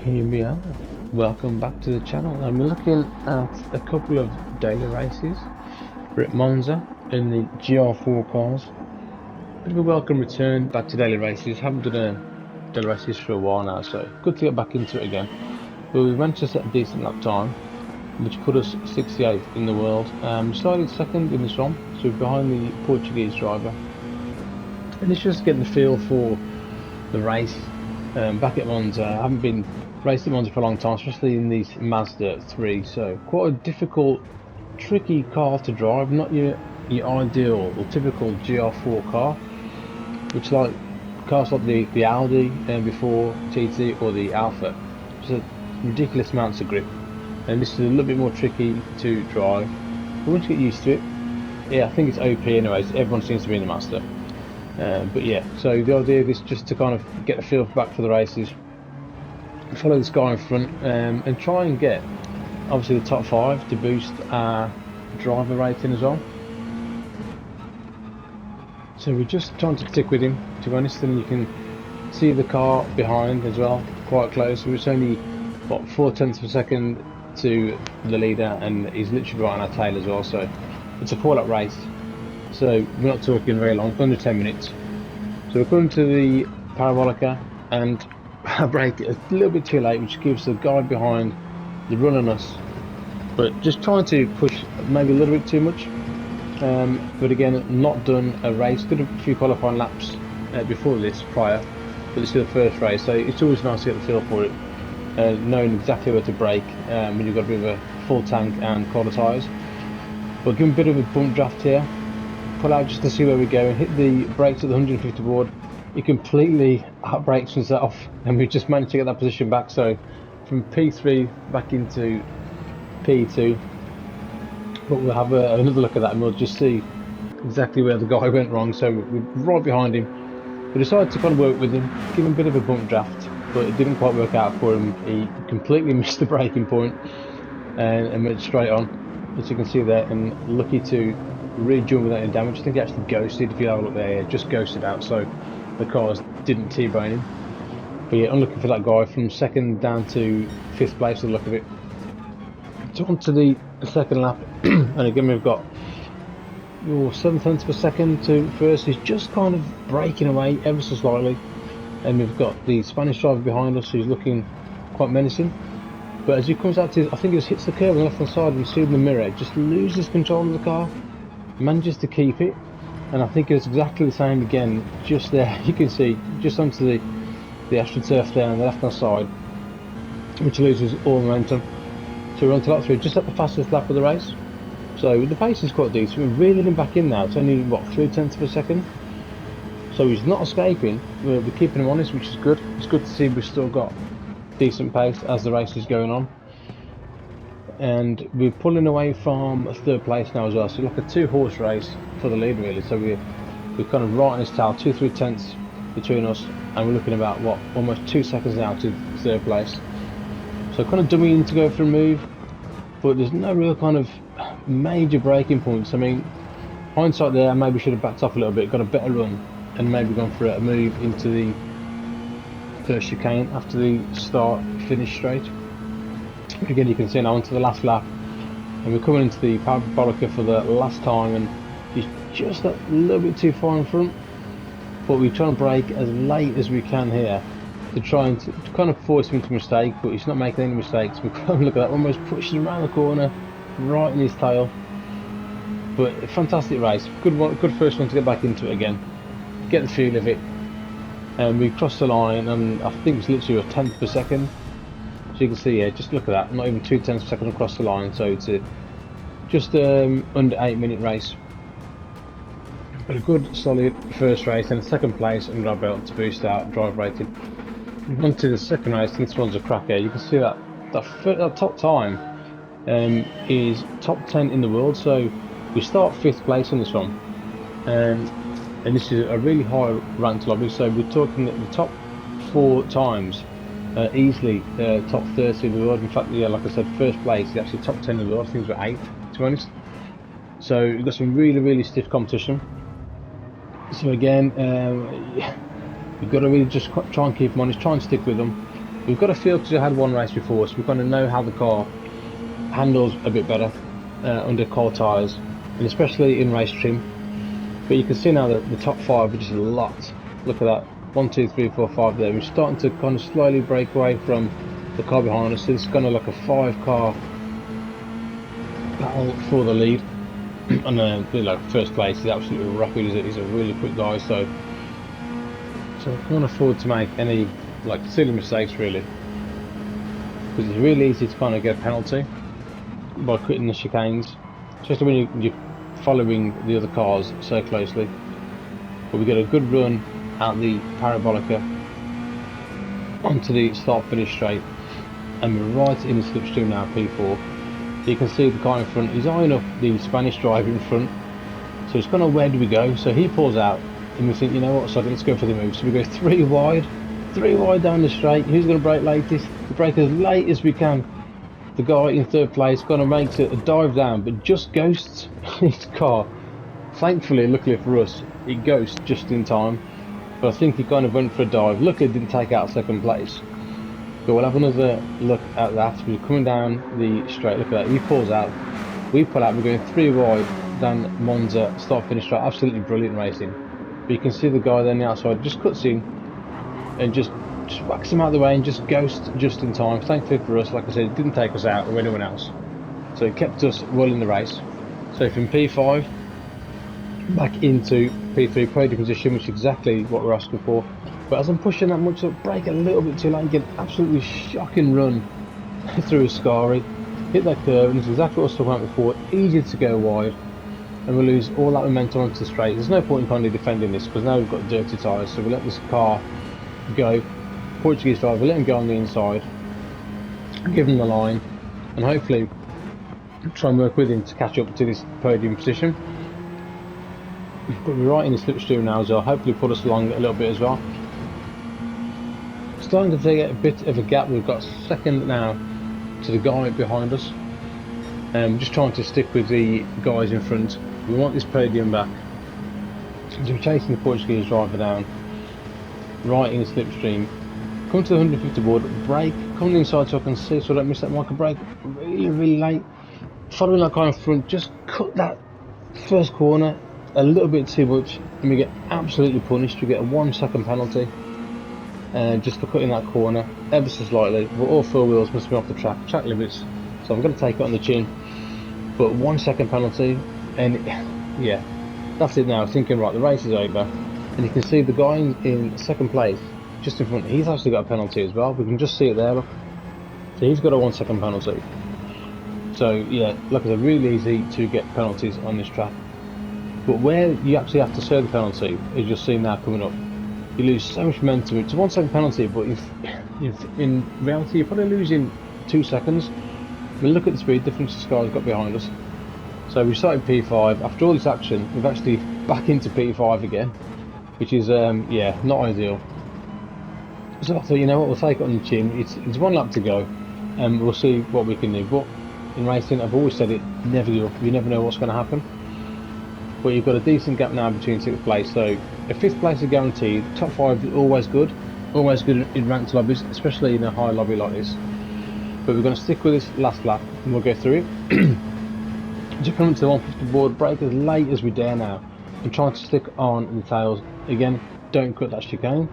Here we are. Welcome back to the channel, and we're looking at a couple of daily races. We're at Monza in the GR4 cars. Bit of a welcome return back to daily races. Haven't done daily races for a while now, so good to get back into it again. But we managed to set a decent lap time, which put us 68th in the world. Started second in this one, so we're behind the Portuguese driver. And it's just getting the feel for the race. Back at Monza, I haven't been racing Monza for a long time, especially in these Mazda 3, so quite a difficult, tricky car to drive. Not your ideal or typical GR4 car, which like cars like the Audi before TT or the Alpha. It's a ridiculous amounts of grip, and this is a little bit more tricky to drive. But once you get used to it, yeah, I think it's OP anyways. Everyone seems to be in the Mazda. But yeah, so the idea of this is just to kind of get the feel back for the races, follow this guy in front, and try and get obviously the top 5 to boost our driver rating as well. So we're just trying to stick with him, to be honest, and you can see the car behind as well, quite close. It's only what 0.4 of a second to the leader, and he's literally right on our tail as well. So it's a 4-lap race. So we're not talking very long, under 10 minutes. So we're coming to the Parabolica, and I brake a little bit too late, which gives the guy behind the run on us. But just trying to push maybe a little bit too much. But again, not done a race. Did a few qualifying laps before this, prior. But this is the first race, so it's always nice to get the feel for it. Knowing exactly where to brake when you've got a bit of a full tank and quad tyres. But give him a bit of a bump draft here. Pull out just to see where we go, and hit the brakes at the 150 board. He completely outbrakes himself, and we just managed to get that position back. So from P3 back into P2. But we'll have another look at that, and we'll just see exactly where the guy went wrong. So we're right behind him. We decided to kind of work with him, give him a bit of a bump draft, but it didn't quite work out for him. He completely missed the braking point and went straight on, as you can see there, and lucky to really jump without any damage. I think he actually ghosted. If you have a look there, yeah, just ghosted out, so the cars didn't T-bone him. But yeah, I'm looking for that guy from second down to 5th place, the look of it. So on to the second lap, and again we've got your 7/10 of a second to first. He's just kind of breaking away ever so slightly, and we've got the Spanish driver behind us who's looking quite menacing. But as he comes out to, I think he just hits the curb on the left hand side, and you see in the mirror, just loses control of the car, manages to keep it, and I think it's exactly the same again, just there. You can see just onto the AstroTurf there on the left hand side, which loses all momentum. So we're on to lap 3, just at the fastest lap of the race. So the pace is quite decent. We're reeling him back in now. It's only what 0.3 of a second. So he's not escaping. We're keeping him honest, which is good. It's good to see we've still got decent pace as the race is going on. And we're pulling away from 3rd place now as well. So like a 2-horse race for the lead really. So we're kind of right on his tail, 2-3 tenths between us, and we're looking about what almost 2 seconds now to 3rd place. So kind of dummying to go for a move, but there's no real kind of major braking points. I mean, hindsight there, I maybe should have backed off a little bit, got a better run, and maybe gone for a move into the first chicane after the start finish straight. But again, you can see now onto the last lap, and we're coming into the Parabolica for the last time, and he's just a little bit too far in front. But we're trying to brake as late as we can here to try and to kind of force him into a mistake, but he's not making any mistakes. We can look at that, almost pushes him around the corner, right in his tail. But a fantastic race, good one, good first one to get back into it again, get the feel of it. And we crossed the line, and I think it's literally a 1/10 per second. So you can see here, just look at that, not even 2/10 per second across the line. So it's a just under 8-minute race. But a good solid first race, and a second place and grab belt to boost our drive rating. On to the second race, and this one's a cracker. You can see that top time is top 10 in the world. So we start 5th place on this one, and this is a really high ranked lobby. So we're talking that the top 4 times easily top 30 in the world. In fact, yeah, like I said, first place is actually top 10 in the world. I think it was 8th, to be honest. So we've got some really stiff competition. So again, you've got to really just try and keep them honest, try and stick with them. We've got a feel because we had one race before, so we kind of know how the car handles a bit better under cold tyres, and especially in race trim. But you can see now that the top 5 are just a lot. Look at that, 1, 2, 3, 4, 5 there. We're starting to kind of slowly break away from the car behind us. So it's kind of like a 5-car battle for the lead. And like first place is absolutely rapid. He's a really quick guy, so I can't afford to make any like silly mistakes really, because it's really easy to kind of get a penalty by quitting the chicanes, especially when you're following the other cars so closely. But we get a good run out the parabolica onto the start finish straight, and we're right in the slipstream now, P4. You can see the guy in front, he's eyeing up the Spanish driver in front, so it's kind of where do we go. So he pulls out and we think, you know what, so let's go for the move. So we go 3 wide down the straight. Who's going to brake latest? We brake as late as we can. The guy in 3rd place kind of makes a dive down, but just ghosts his car. Thankfully, luckily for us, it ghosts just in time, but I think he kind of went for a dive. Luckily, it didn't take out 2nd place. But we'll have another look at that. We're coming down the straight. Look at that. He pulls out. We pull out. We're going 3 wide down Monza. Start finish straight. Absolutely brilliant racing. But you can see the guy there on the outside just cuts in and just whacks him out of the way and just ghosts just in time. Thankfully for us, like I said, it didn't take us out or anyone else. So it kept us well in the race. So from P5 back into P3 podium position, which is exactly what we're asking for. But as I'm pushing that much up, brake a little bit too late and get an absolutely shocking run through a Ascari. Hit that curve, and it's exactly what I was talking about before. Easy to go wide, and we'll lose all that momentum onto the straight. There's no point in kind of defending this because now we've got dirty tyres, so we let this car go. Portuguese driver, let him go on the inside, give him the line, and hopefully try and work with him to catch up to this podium position. But we're right in the slipstream now as well. Hopefully pull us along a little bit as well. Starting to take a bit of a gap. We've got 2nd now to the guy behind us. Just trying to stick with the guys in front. We want this podium back. So we're chasing the Portuguese driver down, right in the slipstream. Come to the 150 board, brake, come inside so I can see so I don't miss that marker. Brake really late. Following that guy in front, just cut that first corner a little bit too much, and we get absolutely punished. We get a 1-second penalty just for cutting that corner ever so slightly. But all 4 wheels must be off the track limits, so I'm going to take it on the chin. But 1-second penalty, and yeah, that's it now. Thinking, right, the race is over, and you can see the guy in 2nd place just in front, he's actually got a penalty as well. We can just see it there, look. So he's got a 1-second penalty. So yeah, like I said, really easy to get penalties on this track. But where you actually have to serve the penalty, as you'll see now coming up, you lose so much momentum. It's a 1-second penalty, but if in reality you're probably losing 2 seconds. I mean, look at the speed difference this guy's got behind us. So we started P5. After all this action, we've actually back into P5 again, which is yeah, not ideal. So I thought, you know what, we'll take it on the chin. It's 1 lap to go, and we'll see what we can do. But in racing, I've always said it, never give up. You never know what's going to happen. But you've got a decent gap now between 6th place, so a 5th place is guaranteed. Top 5 is always good in ranked lobbies, especially in a high lobby like this. But we're going to stick with this last lap, and we'll go through it. Just coming to the 150 board, brake as late as we dare now, and trying to stick on the tails. Again, don't cut that chicane.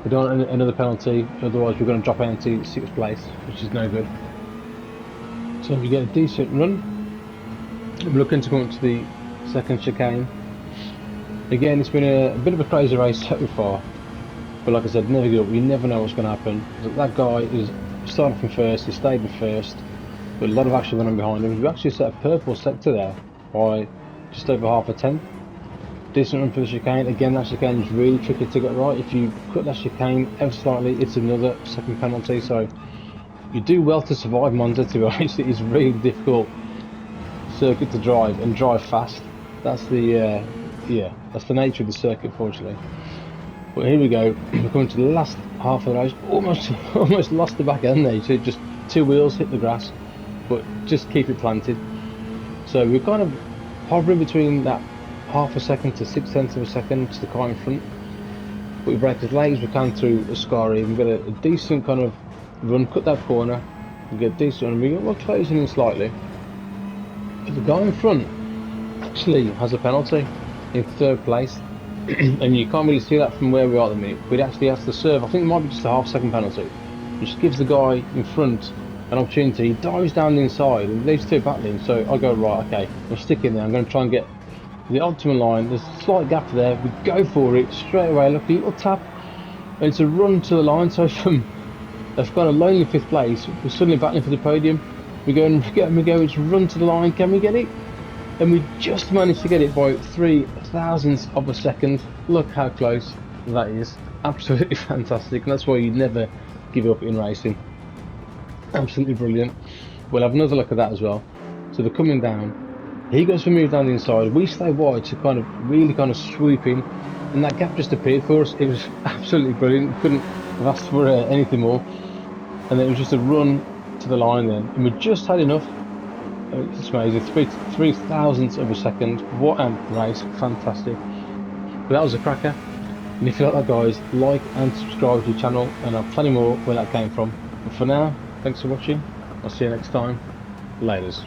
We don't want another penalty, otherwise we're going to drop into 6th place, which is no good. So we get a decent run. We're looking to come up to the 2nd chicane. Again, it's been a bit of a crazy race so far, but like I said, never give up. You never know what's going to happen. That guy is starting from 1st, he stayed in 1st, but a lot of action going on behind him. We actually set a purple sector there by just over half a tenth. Decent run for the chicane. Again, that chicane is really tricky to get right. If you cut that chicane ever slightly, it's another 2nd penalty. So you do well to survive Monza, to be honest. It is really difficult circuit to drive, and drive fast. That's the yeah, that's the nature of the circuit, fortunately. But here we go. We're coming to the last half of the race. Almost lost the back end there. So just 2 wheels hit the grass, but just keep it planted. So we're kind of hovering between that half a second to 0.6 of a second to the car in front. But we brake as late as we can through Ascari. We've got a decent kind of run, cut that corner, we get decent, and we're closing in slightly. But the guy in front actually has a penalty in third place, and you can't really see that from where we are at the minute. We'd actually have to serve, I think it might be just a half-second penalty, which gives the guy in front an opportunity. He dives down the inside, and these two battling, so I go, right, okay, I'm sticking there, I'm going to try and get the optimum line. There's a slight gap there, we go for it straight away, look, a little tap, and it's a run to the line, so from they've got a lonely fifth place, we're suddenly battling for the podium. We go and we go, it's run to the line, can we get it? And we just managed to get it by 0.003 of a second. Look how close that is. Absolutely fantastic, and that's why you never give up in racing. Absolutely brilliant. We'll have another look at that as well. So they're coming down. He goes for move down the inside. We stay wide to kind of really kind of swoop in, and that gap just appeared for us. It was absolutely brilliant. Couldn't have asked for anything more. And then it was just a run to the line then, and we just had enough. It's amazing, 0.003 of a second. What a race, fantastic. But that was a cracker. And if you like that, guys, like and subscribe to the channel, and I'll plenty more where that came from. But for now, thanks for watching. I'll see you next time. Laters.